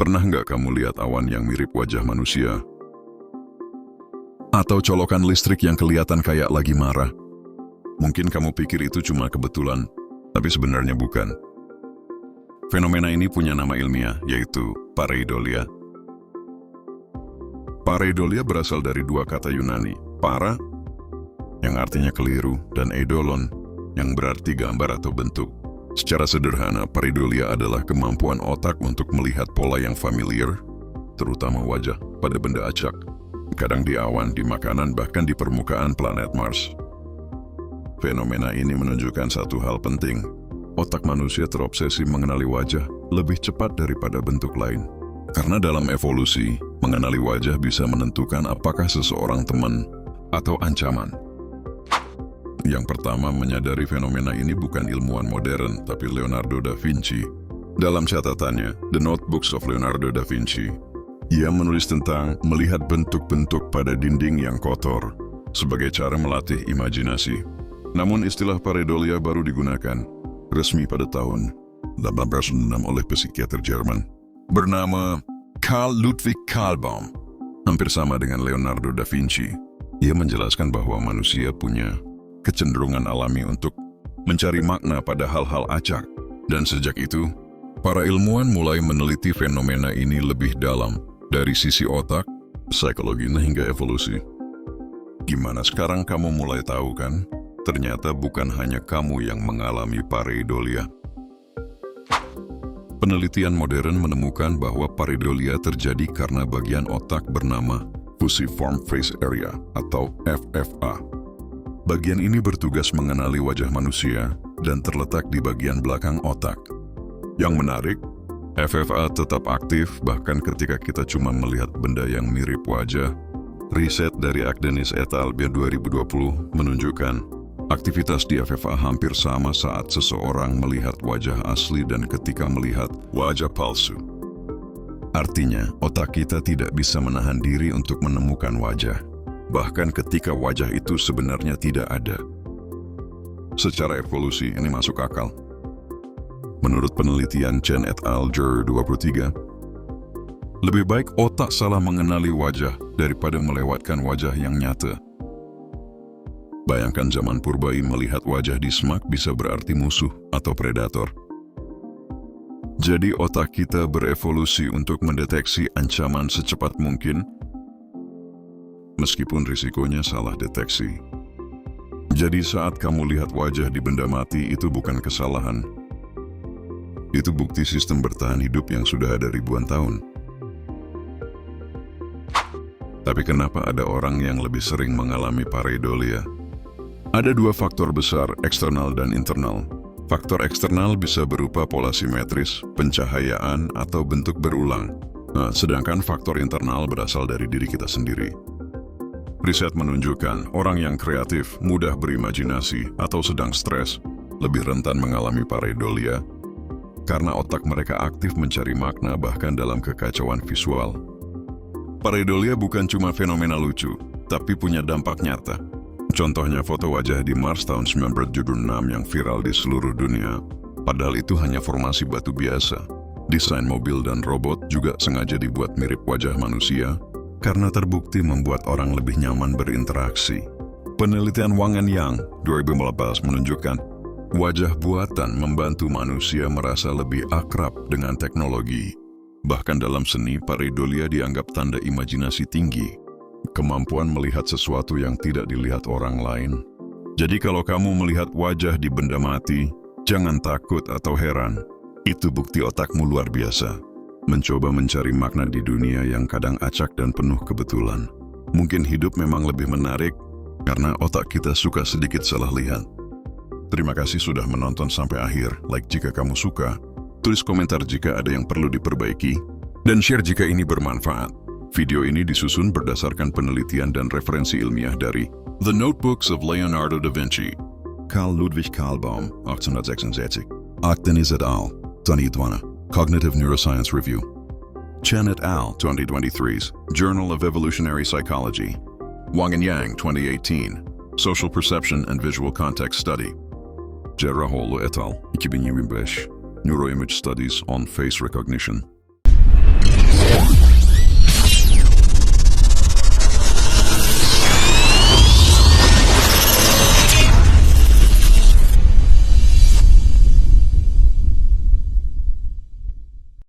Pernah nggak kamu lihat awan yang mirip wajah manusia? Atau colokan listrik yang kelihatan kayak lagi marah? Mungkin kamu pikir itu cuma kebetulan, tapi sebenarnya bukan. Fenomena ini punya nama ilmiah, yaitu pareidolia. Pareidolia berasal dari dua kata Yunani, para, yang artinya keliru, dan eidolon, yang berarti gambar atau bentuk. Secara sederhana, pareidolia adalah kemampuan otak untuk melihat pola yang familiar, terutama wajah, pada benda acak. Kadang di awan, di makanan, bahkan di permukaan planet Mars. Fenomena ini menunjukkan satu hal penting. Otak manusia terobsesi mengenali wajah lebih cepat daripada bentuk lain. Karena dalam evolusi, mengenali wajah bisa menentukan apakah seseorang teman atau ancaman. Yang pertama menyadari fenomena ini bukan ilmuwan modern, tapi Leonardo da Vinci. Dalam catatannya, The Notebooks of Leonardo da Vinci, ia menulis tentang melihat bentuk-bentuk pada dinding yang kotor sebagai cara melatih imajinasi. Namun istilah pareidolia baru digunakan resmi pada tahun 1806 oleh psikiater Jerman bernama Carl Ludwig Kahlbaum. Hampir sama dengan Leonardo da Vinci, ia menjelaskan bahwa manusia punya kecenderungan alami untuk mencari makna pada hal-hal acak. Dan sejak itu, para ilmuwan mulai meneliti fenomena ini lebih dalam, dari sisi otak, psikologi, hingga evolusi. Gimana sekarang kamu mulai tahu kan? Ternyata bukan hanya kamu yang mengalami pareidolia. Penelitian modern menemukan bahwa pareidolia terjadi karena bagian otak bernama fusiform face area atau FFA. Bagian ini bertugas mengenali wajah manusia dan terletak di bagian belakang otak. Yang menarik, FFA tetap aktif bahkan ketika kita cuma melihat benda yang mirip wajah. Riset dari Agdenis et al. 2020 menunjukkan aktivitas di FFA hampir sama saat seseorang melihat wajah asli dan ketika melihat wajah palsu. Artinya, otak kita tidak bisa menahan diri untuk menemukan wajah, bahkan ketika wajah itu sebenarnya tidak ada. Secara evolusi, ini masuk akal. Menurut penelitian Chen et al. 23, lebih baik otak salah mengenali wajah daripada melewatkan wajah yang nyata. Bayangkan zaman purba melihat wajah di semak bisa berarti musuh atau predator. Jadi otak kita berevolusi untuk mendeteksi ancaman secepat mungkin, meskipun risikonya salah deteksi. Jadi saat kamu lihat wajah di benda mati itu bukan kesalahan. Itu bukti sistem bertahan hidup yang sudah ada ribuan tahun. Tapi kenapa ada orang yang lebih sering mengalami pareidolia? Ada dua faktor besar, eksternal dan internal. Faktor eksternal bisa berupa pola simetris, pencahayaan, atau bentuk berulang. Sedangkan faktor internal berasal dari diri kita sendiri. Riset menunjukkan orang yang kreatif, mudah berimajinasi, atau sedang stres lebih rentan mengalami pareidolia karena otak mereka aktif mencari makna bahkan dalam kekacauan visual. Pareidolia bukan cuma fenomena lucu, tapi punya dampak nyata. Contohnya foto wajah di Mars tahun 1976 yang viral di seluruh dunia. Padahal itu hanya formasi batu biasa. Desain mobil dan robot juga sengaja dibuat mirip wajah manusia karena terbukti membuat orang lebih nyaman berinteraksi. Penelitian Wang and Yang 2015 menunjukkan wajah buatan membantu manusia merasa lebih akrab dengan teknologi. Bahkan dalam seni, pareidolia dianggap tanda imajinasi tinggi, kemampuan melihat sesuatu yang tidak dilihat orang lain. Jadi kalau kamu melihat wajah di benda mati, jangan takut atau heran. Itu bukti otakmu luar biasa. Mencoba mencari makna di dunia yang kadang acak dan penuh kebetulan. Mungkin hidup memang lebih menarik karena otak kita suka sedikit salah lihat. Terima kasih sudah menonton sampai akhir. Like jika kamu suka, tulis komentar jika ada yang perlu diperbaiki, dan share jika ini bermanfaat. Video ini disusun berdasarkan penelitian dan referensi ilmiah dari The Notebooks of Leonardo da Vinci, Carl Ludwig Kahlbaum, 1866, Agdenis et al., 2020. Cognitive Neuroscience Review. Chen et al. 2023's Journal of Evolutionary Psychology. Wang and Yang 2018 Social Perception and Visual Context Study. Cerrahoğlu et al. 2025 Neuroimage Studies on Face Recognition.